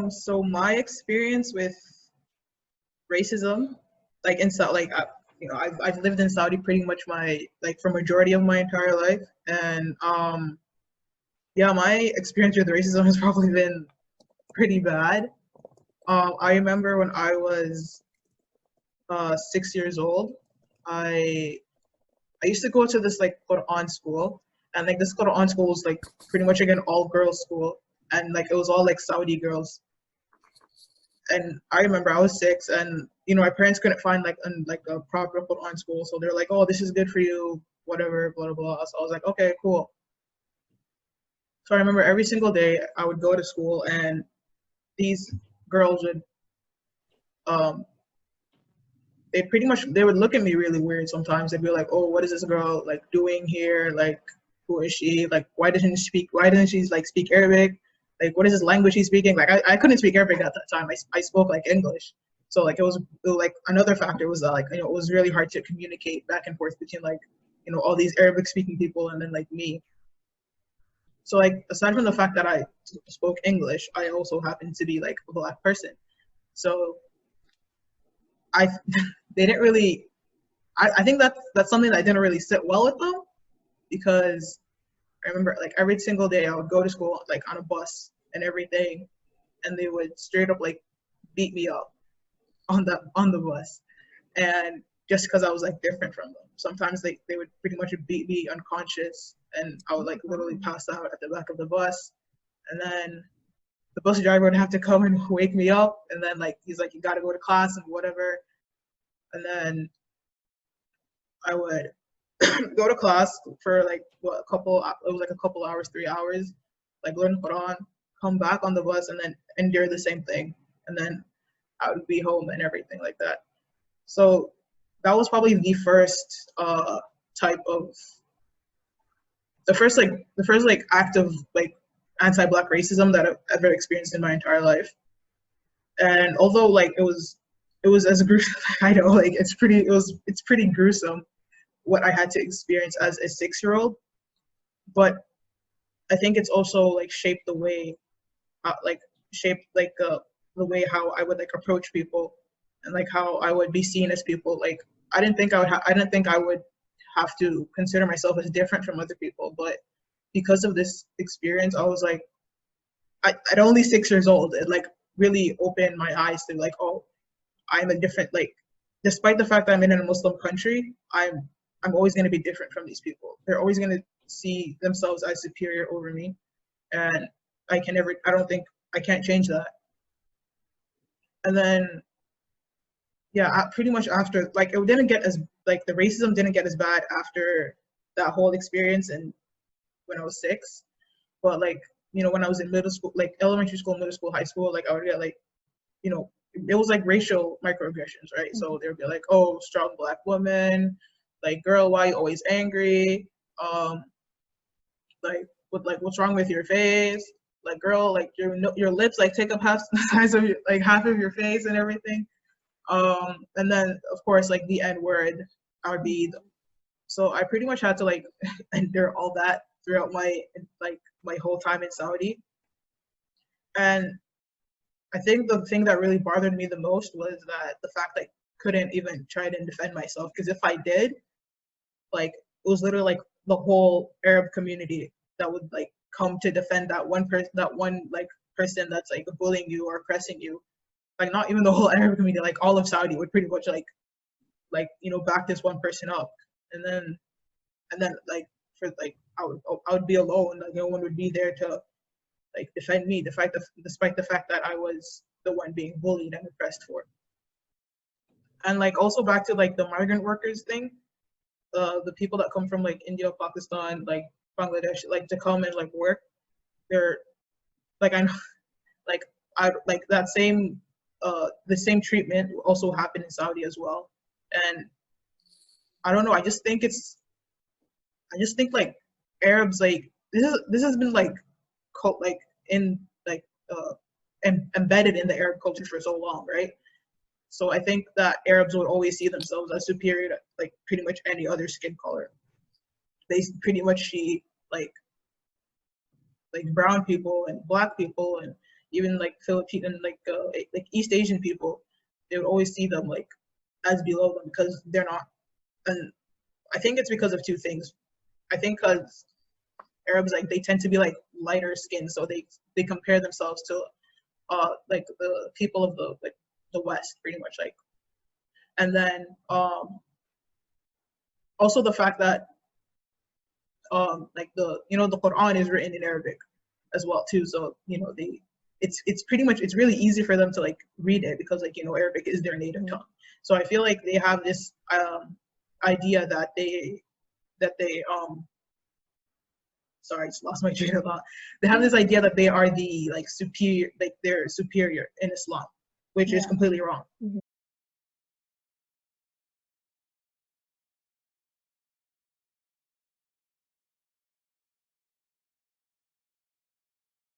So my experience with racism, like in Saudi, I've lived in Saudi pretty much for majority of my entire life, and yeah, my experience with racism has probably been pretty bad. I remember when I was 6 years old, I I used to go to this like Quran school, and like this Quran school was like pretty much like an all girls school, and like it was all like Saudi girls. And I remember I was 6, and my parents couldn't find like a proper Quran school, so they're like, "Oh, this is good for you, whatever, blah blah blah." So I was like, "Okay, cool." So I remember every single day I would go to school, and these girls would um they would look at me really weird sometimes. They'd be like, "Oh, what is this girl like doing here? Like, who is she? Like, why doesn't she like speak Arabic? Like, what is this language she's speaking?" Like, I couldn't speak Arabic at that time. I spoke like English. So like like another factor was that like it was really hard to communicate back and forth between like all these Arabic speaking people and then like me. So like aside from the fact that I spoke English, I also happened to be like a black person. So I they didn't really I think that's something that didn't really sit well with them, because I remember like every single day I would go to school like on a bus and everything, and they would straight up like beat me up on the bus, and just because I was like different from them. Sometimes they would pretty much beat me unconscious, and I would like literally pass out at the back of the bus, and then the bus driver would have to come and wake me up, and then like he's like, "You got to go to class," and whatever. And then I would go to class for like it was like a couple hours, 3 hours, like learn Quran, come back on the bus, and then endure the same thing, and then I would be home and everything like that. So that was probably type of the first like act of like anti-black racism that I've ever experienced in my entire life. And although like it was as gruesome, I know like it's pretty gruesome what I had to experience as a 6-year-old, but I think it's also like shaped the way, shaped like the way how I would like approach people, and like how I would be seen as people. Like I didn't think I would have to consider myself as different from other people, but because of this experience, I was like, at only 6 years old, it like really opened my eyes to like, oh, I'm a different, like, despite the fact that I'm in a Muslim country, I'm always going to be different from these people. They're always going to see themselves as superior over me, and I don't think I can't change that. And then, yeah, pretty much after, like, it didn't get as, like, the racism didn't get as bad after that whole experience and when I was 6. But like, when I was in middle school, like elementary school, middle school, high school, like I would get like, it was like racial microaggressions, right? So they would be like, "Oh, strong black woman, like, girl, why you always angry? Um, what's wrong with your face? Like, girl, like your lips like take up half the size of half of your face and everything." And then of course like the N word, Arbid. So I pretty much had to like endure all that throughout my whole time in Saudi. And I think the thing that really bothered me the most was that the fact that I couldn't even try to defend myself, because if I did, like it was literally like the whole Arab community that would like come to defend that one like person that's like bullying you or oppressing you. Like not even the whole Arab community, like all of Saudi would pretty much back this one person up. And then like for like I would be alone, like no one would be there to like defend me, despite the fact that I was the one being bullied and oppressed for. And like also back to like the migrant workers thing, the people that come from like India, Pakistan, like Bangladesh, like to come and like work, they're like I know like I like that same the same treatment also happened in Saudi as well. And I don't know, I just think like Arabs, like this has been like like in like embedded in the Arab culture for so long, right? So I think that Arabs would always see themselves as superior to like pretty much any other skin color. They pretty much see like brown people and black people and even like Filipino and like East Asian people, they would always see them like as below them because they're not. And I think it's because of two things. I think because Arabs, like, they tend to be like lighter skin, so they compare themselves to like the people of the West, pretty much, like. And then also the fact that like the Quran is written in Arabic as well too, so it's pretty much, it's really easy for them to like read it because like Arabic is their native tongue. So I feel like they have this idea that they sorry, I just lost my train of thought. They have this idea that they are the like superior, like they're superior in Islam, which is completely wrong.